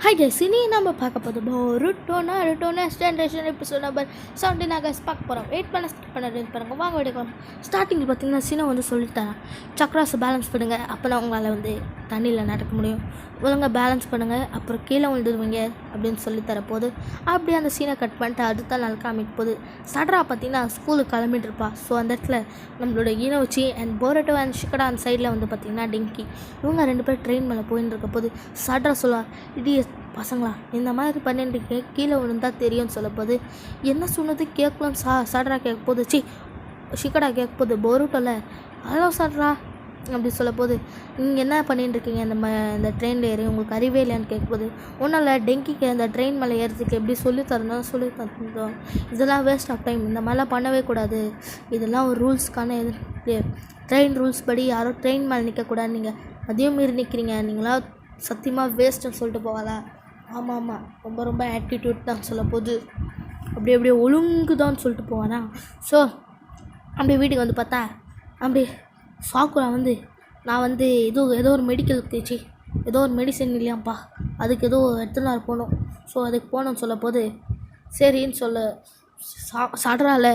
Hi guys, இனி நம்ம பார்க்க போதும் ருட்டோனா ஸ்டாண்டர்ட் எபிசோட் நம்பர் 17 கைஸ் பார்க்க போகிறோம். வெயிட் பண்ண ஸ்கிப் பண்ண பாருங்கள். வாங்க எடுக்கலாம். ஸ்டார்டிங்கில் பார்த்தீங்கன்னா சீனா வந்து சொல்லித்தரேன், சக்ராஸை பேலன்ஸ் பண்ணுங்கள், அப்போ தான் உங்களால் வந்து தண்ணியில் நடக்க முடியும். ஒழுங்காக பேலன்ஸ் பண்ணுங்கள், அப்புறம் கீழே விழுந்துருவீங்க அப்படின்னு சொல்லித்தர போது அப்படியே அந்த சீனை கட் பண்ணிட்டு அடுத்த நாள் காமிக்க போகுது. சட்ரா பார்த்தீங்கன்னா ஸ்கூலுக்கு கிளம்பிட்டு இருப்பா. ஸோ அந்த இடத்துல நம்மளோட ஈனோச்சி அண்ட் போரட்டோ அண்ட் ஷிகடா அந்த சைடில் வந்து பார்த்திங்கன்னா டிங்கி இவங்க 2 பேர் ட்ரெயின் மேலே போயின்னு இருக்க போது சட்ரா சொல்லுவா, இடி பசங்களா இந்த மாதிரி பண்ணிட்டு கீழே விழுந்தா தெரியும்னு சொல்ல போது என்ன சொன்னது கேட்கலாம் சட்ரா கேட்க போது ஷிகடா கேட்க போது போருட்டோவில் ஹலோ சட்ரா அப்படி சொல்ல போது நீங்கள் என்ன பண்ணிட்டு இருக்கீங்க இந்த ட்ரெயினில் ஏறி உங்களுக்கு அறிவே இல்லையான்னு கேட்கும்போது ஒன்றும் இல்லை டெங்கிக்கு அந்த ட்ரெயின் மேலே ஏறதுக்கு எப்படி சொல்லி தந்தோம், இதெல்லாம் வேஸ்ட் ஆஃப் டைம், இந்த மாதிரிலாம் பண்ணவே கூடாது, இதெல்லாம் ஒரு ரூல்ஸ்க்கான ட்ரெயின் ரூல்ஸ் படி யாரும் ட்ரெயின் மேலே நிற்கக்கூடாது, நீங்கள் அதையும் மீறி நிற்கிறீங்க, நீங்களா சத்தியமாக வேஸ்ட்டுன்னு சொல்லிட்டு போவாளா. ஆமாம் ரொம்ப ஆட்டிடியூட் தான் சொல்ல போது அப்படியே ஒழுங்கு தான் சொல்லிட்டு போவானா. ஸோ அப்படியே வீட்டுக்கு வந்து பார்த்தா அப்படி சாக்குரா வந்து நான் வந்து ஏதோ ஒரு மெடிக்கல் தேய்ச்சி ஏதோ ஒரு மெடிசன் இல்லையாம்ப்பா, அதுக்கு ஏதோ எடுத்துன்னு போகணும், ஸோ அதுக்கு போகணும்னு சொல்ல போது சரின்னு சொல்ல சட்ரால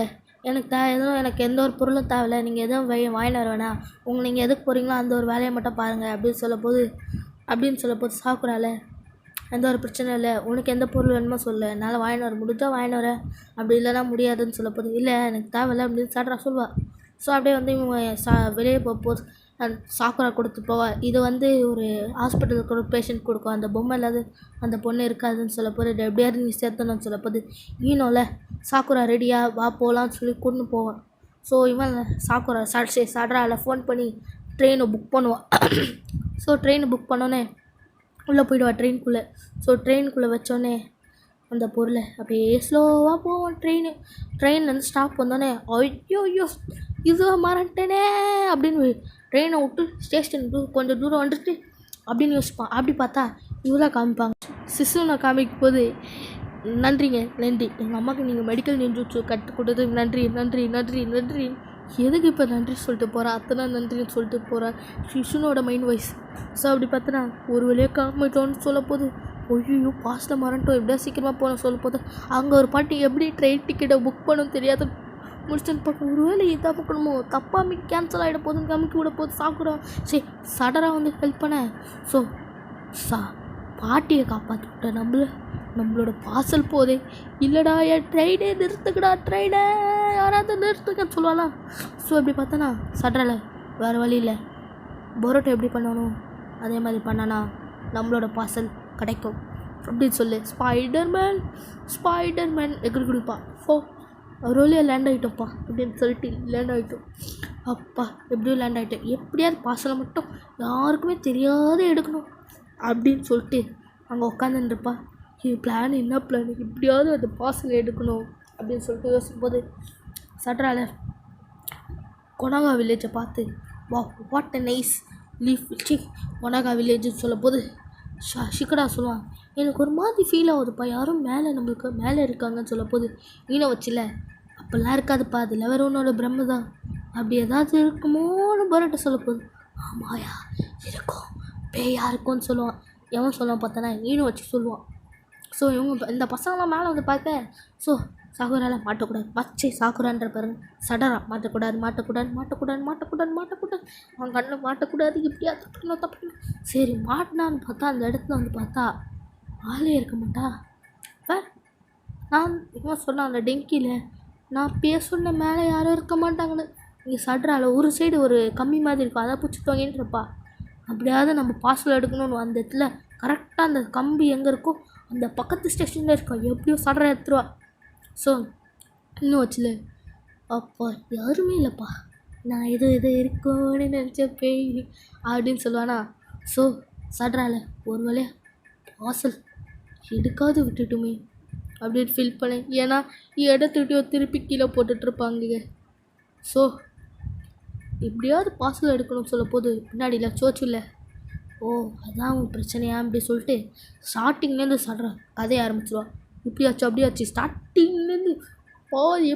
எனக்கு எந்த ஒரு பொருளும் தேவையில்லை, நீங்கள் எதுவும் வாங்கிட்டு வர வேணாம், நீங்கள் எதுக்கு போகிறீங்களோ அந்த ஒரு வேலையை மட்டும் பாருங்கள் அப்படின்னு சொல்ல போது சாக்குறால எந்த ஒரு பிரச்சனை இல்லை, உனக்கு எந்த பொருள் வேணுமோ சொல்லு, என்னால் வாங்கிட்டு வர முடிஞ்சால் வாங்கிட்டு வரேன், அப்படி இல்லைனா முடியாதுன்னு சொல்ல போது இல்லை எனக்கு தேவையில்லை அப்படின்னு சட்ரா சொல்லுவாள். ஸோ அப்படியே வந்து இவங்க வெளியே போகும்போது சாக்குரா கொடுத்து போவாள். இது வந்து ஒரு ஹாஸ்பிட்டலுக்கு ஒரு பேஷண்ட் கொடுக்கும், அந்த பொம்மை இல்லாத அந்த பொண்ணு இருக்காதுன்னு சொல்ல போது எப்படியாவது நீ சேர்த்தணும்னு சொல்ல போது ஈனோவில் சாக்குரா ரெடியாக வா போகலான்னு சொல்லி கொண்டு போவான். ஸோ இவன் சாக்குரா சட்ராவில் ஃபோன் பண்ணி ட்ரெயினை புக் பண்ணுவான். ஸோ ட்ரெயினை புக் பண்ணோன்னே உள்ளே போயிடுவா ட்ரெயின்குள்ளே. ஸோ ட்ரெயினுக்குள்ளே வச்சோடனே அந்த பொருளை அப்படியே ஸ்லோவாக போவோம். ட்ரெயின்லேருந்து ஸ்டாப் வந்தோடனே ஐயோ இது மறந்துட்டேனே அப்படின்னு ட்ரெயினை விட்டு ஸ்டேஷனுக்கு கொஞ்சம் தூரம் வந்துட்டு அப்படின்னு யோசிப்பான். அப்படி பார்த்தா இவ்வளோ காமிப்பாங்க. சிசுனை காமிக்கும் போது நன்றி எங்கள் அம்மாவுக்கு நீங்கள் மெடிக்கல் நின்று கற்றுக் கொடுத்தது நன்றி. எதுக்கு இப்போ நன்றி சொல்லிட்டு போகிறா, அத்தனை நன்றின்னு சொல்லிட்டு போகிறா சிசுனோட மைண்ட் வாய்ஸ். ஸோ அப்படி பார்த்தனா ஒரு வழியாக காமிட்டோன்னு சொல்ல போது ஐயோ பாஸ்ட்டில் மறந்துட்டோம், எப்படியா சீக்கிரமாக போகணும் சொல்ல போது அங்கே ஒரு பாட்டி எப்படி ட்ரெயின் டிக்கெட்டை புக் பண்ணணும் தெரியாத முடிச்சுன்னு பார்க்க ஒருவேளை இதாக பார்க்கணுமோ தப்பாக கேன்சல் ஆகிட போதுன்னு காமிக்க விட போது சாக்குறோம். சரி சடனாக வந்து ஹெல்ப் பண்ண. ஸோ பாட்டியை காப்பாற்றி விட்ட நம்மளோட பார்சல் போதே இல்லைடா என் ட்ரெயினே நிறுத்துக்கடா, ட்ரெயினை யாராவது நிறுத்துக்கன்னு சொல்லுவாளா. ஸோ எப்படி பார்த்தனா சட்ரால வேறு வழி இல்லை, பரோட்டா எப்படி பண்ணணும் அதே மாதிரி பண்ணனா நம்மளோட பார்சல் கிடைக்கும் அப்படின்னு சொல்லி ஸ்பைடர்மேன் எகிரி கொடுப்பான். ஸோ ஒரு வழியாக லேண்ட் ஆகிட்டோம்ப்பா அப்படின்னு சொல்லிட்டு லேண்ட் ஆகிட்டோம். அப்பா எப்படியும் லேண்ட் ஆகிட்டோம், எப்படியாவது பார்சலை மட்டும் யாருக்குமே தெரியாத எடுக்கணும் அப்படின்னு சொல்லிட்டு அங்கே உட்காந்துருப்பா. என்ன பிளான் எப்படியாவது அந்த பார்சலை எடுக்கணும் அப்படின்னு சொல்லிட்டு யோசிக்கும் போது சட்ரால கொனாகா வில்லேஜை பார்த்து வாட் அ நைஸ் லீஃப் கொனாகா வில்லேஜ்னு சொல்ல போது ஷிகடா சொல்லுவான், எனக்கு ஒரு மாதிரி ஃபீல் ஆகுதுப்பா, யாரும் நம்மளுக்கு மேலே இருக்காங்கன்னு சொல்ல போது ஈனோ வச்சில அப்போல்லாம் இருக்காதுப்பா, அது வேறு ஒன்றோட பிரம்ம தான், அப்படி ஏதாவது இருக்குமோன்னு பரோட்டா சொல்ல போகுது. ஆமாயா இருக்கும், பேயா இருக்கும்னு சொல்லுவான். எவன் சொல்லுவான் பார்த்தனா ஈனோ வச்சு சொல்லுவான். ஸோ இந்த பசங்களாம் மேலே வந்து பார்க்க ஸோ சாகுரால மாட்டக்கூடாது சாகுரான்ற பாருங்க சடரா மாட்டக்கூடாது அவன் கண்ணில் மாட்டக்கூடாது, இப்படியா தப்பிக்கணும். சரி மாட்டினான்னு பார்த்தா அந்த இடத்துல வந்து பார்த்தா ஆளே இருக்க மாட்டா. நான் இவன் சொன்னான் அந்த டெங்கியில் நான் பேசுன மேலே யாரும் இருக்க மாட்டாங்கன்னு. இங்கே சட்ரால ஒரு சைடு ஒரு கம்மி மாதிரி இருக்கும், அதை பிடிச்சி தொங்கின்னு இருப்பா. அப்படியாவது நம்ம பார்சல் எடுக்கணும்னு அந்த இடத்துல கரெக்டாக அந்த கம்பி எங்கே இருக்கோ அந்த பக்கத்து ஸ்டேஷனில் இருக்கோம், எப்படியோ சட்ரா எடுத்துருவா. ஸோ இன்னும் வச்சுல அப்பா யாருமே இல்லைப்பா, நான் எது இருக்கோன்னு நினச்ச பேய் அப்படின்னு சொல்லுவானா. ஸோ சட்ரால ஒரு வழியாக பார்சல் எடுக்காது விட்டுட்டுமே அப்படின்னு ஃபீல் பண்ணேன், ஏன்னா இடத்துக்கிட்டயோ திருப்பி கீழே போட்டுட்ருப்பாங்க. ஸோ எப்படியாவது பார்சல் எடுக்கணும்னு சொல்ல போது பின்னாடியில் சோச்சு இல்லை. ஓ அதான் உன் பிரச்சனையா அப்படி சொல்லிட்டு ஸ்டார்டிங்லேருந்து சட்ரா கதையை ஆரம்பிச்சிடுவான். இப்படியாச்சு அப்படியாச்சு ஸ்டார்டிங்லேருந்து பாதி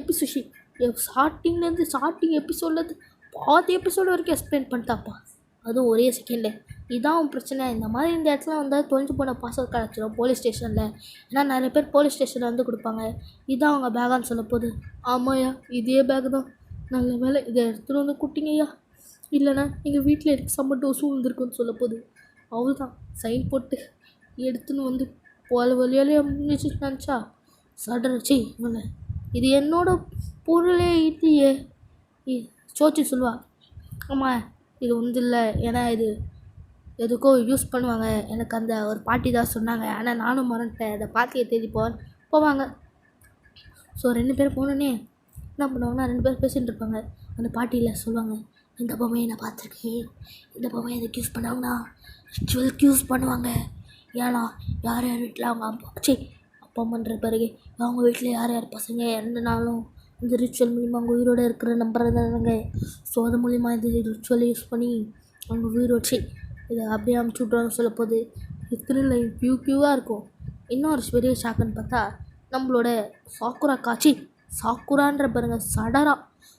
ஸ்டார்டிங் எபிசோட்லேருந்து பாதி எபிசோடு வரைக்கும் எக்ஸ்பிளைன் பண்ணிட்டாப்பா, அதுவும் ஒரே செகண்டில். இதான் உன் பிரச்சனை. இந்த மாதிரி இந்த இடத்துல வந்தால் தொலைஞ்சு போன பாஸ்வேர்ட் கிடச்சிடும் போலீஸ் ஸ்டேஷனில். ஏன்னா நிறைய பேர் போலீஸ் ஸ்டேஷனில் வந்து கொடுப்பாங்க. இதான் அவங்க பேகான்னு சொல்ல போகுது. ஆமாய்யா, இதே பேக் தான். நல்ல வேலை இதை எடுத்துகிட்டு வந்து குட்டிங்கய்யா, இல்லைண்ணா எங்கள் வீட்டில் எனக்கு செம்ம டோஸும் வந்துருக்குன்னு சொல்ல போகுது. அவள் தான் சைன் போட்டு எடுத்துன்னு வந்து போல வழியாலே முடிஞ்சு நினச்சா சடரச்சி இவனை, இது என்னோட பொருளே இல்லையே. சோச்சி சொல்லுவா, ஆமாம் இது வந்து இல்லை, ஏன்னா இது எதுக்கோ யூஸ் பண்ணுவாங்க, எனக்கு அந்த ஒரு பாட்டி தான் சொன்னாங்க, ஆனால் நானும் மறந்துட்டேன், அந்த பாட்டியை தேடி போவாங்க. ஸோ 2 பேரும் போனோன்னே என்ன பண்ணுவாங்கன்னா 2 பேர் பேசிகிட்டு இருப்பாங்க. அந்த பாட்டியில் சொல்லுவாங்க, இந்த பொம்மையை நான் பார்த்துருக்கேன், இந்த பொம்மையை எதுக்கு யூஸ் பண்ணுவாங்கன்னா ரிச்சுவலுக்கு யூஸ் பண்ணுவாங்க. ஏன்னா யார் யார் வீட்டில் அவங்க அப்பா பண்ணுற பிறகு அவங்க வீட்டில் யார் யார் பசங்க என்னனாலும் இந்த ரிச்சுவல் மூலிமா அவங்க உயிரோடு இருக்கிற நம்புறதாங்க. ஸோ அது மூலிமா இந்த ரிச்சுவலை யூஸ் பண்ணி அவங்க உயிரோடு இதை அப்படியே அமுச்சு விட்றான்னு சொல்ல போது ஸ்க்ரீன் லைன் க்யூவாக இருக்கும். இன்னொரு பெரிய ஷாக்குன்னு பார்த்தா நம்மளோட சாக்குரான்ற பாருங்க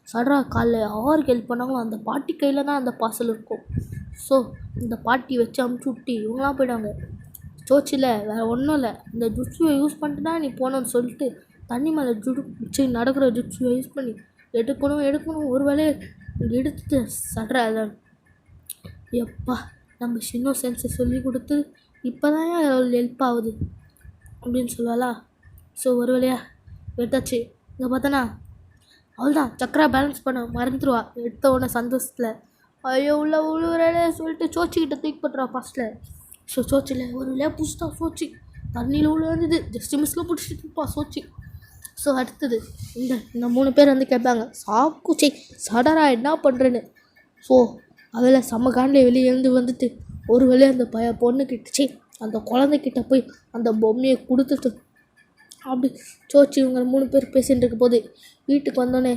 சடரா காலில் யாருக்கு ஹெல்ப் பண்ணாங்களோ அந்த பாட்டி கையில் தான் அந்த பார்சல் இருக்கும். ஸோ இந்த பாட்டி வச்சு அமுச்சு விட்டு இவங்களாம் போயிடுவாங்க. சோச்சில் வேறு ஒன்றும் இல்லை, இந்த ஜுட்ஸுவை யூஸ் பண்ணிட்டு தான் நீ போனோன்னு சொல்லிட்டு தண்ணி மேலே நடக்கிற ஜுட்ஸுவை யூஸ் பண்ணி எடுக்கணும் ஒரு வேலையை எடுத்துட்டு சட்ற அதான் எப்பா நம்ம சின்ன சென்ஸை சொல்லி கொடுத்து இப்போ தான் ஹெல்ப் ஆகுது அப்படின்னு சொல்லுவாளா. ஸோ ஒரு வழியாக எடுத்தாச்சு. இங்கே பார்த்தோன்னா அவள் தான் சக்கரா பேலன்ஸ் பண்ண மறந்துடுவா. எடுத்த உடனே சந்தோஷத்தில் ஐயோ உள்ள உழுவுறே சொல்லிட்டு சோச்சிக்கிட்ட தூக்கி போட்டுருவா ஃபஸ்ட்டில். ஸோ சோச்சில் ஒரு வழியாக பிடிச்சிட்டா சோச்சி, தண்ணியில் விழுந்தது ஜஸ்ட் மிஸ்ஸில் பிடிச்சிட்டு இருப்பா சோச்சி. ஸோ அடுத்தது இந்த 3 பேர் வந்து கேட்பாங்க, சடரா என்ன பண்ணுறேன்னு. ஸோ அவளை செம்ம காண்டில் வெளியே எழுந்து வந்துட்டு ஒரு வழியாக அந்த பொண்ணுக்கிட்ட அந்த குழந்தைக்கிட்ட போய் அந்த பொம்மையை கொடுத்துட்டு அப்படி சோச்சி இவங்க 3 பேர் பேசிகிட்டு இருக்க போது வீட்டுக்கு வந்தோடனே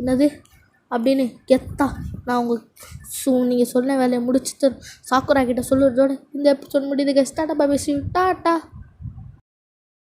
என்னது அப்படின்னு கெத்தா நான் நீங்கள் சொன்ன வேலையை முடிச்சுட்டு சாக்குரா கிட்ட சொல்லுறதோட இந்த எபிசோட் முடியுது. Tata bye, tata.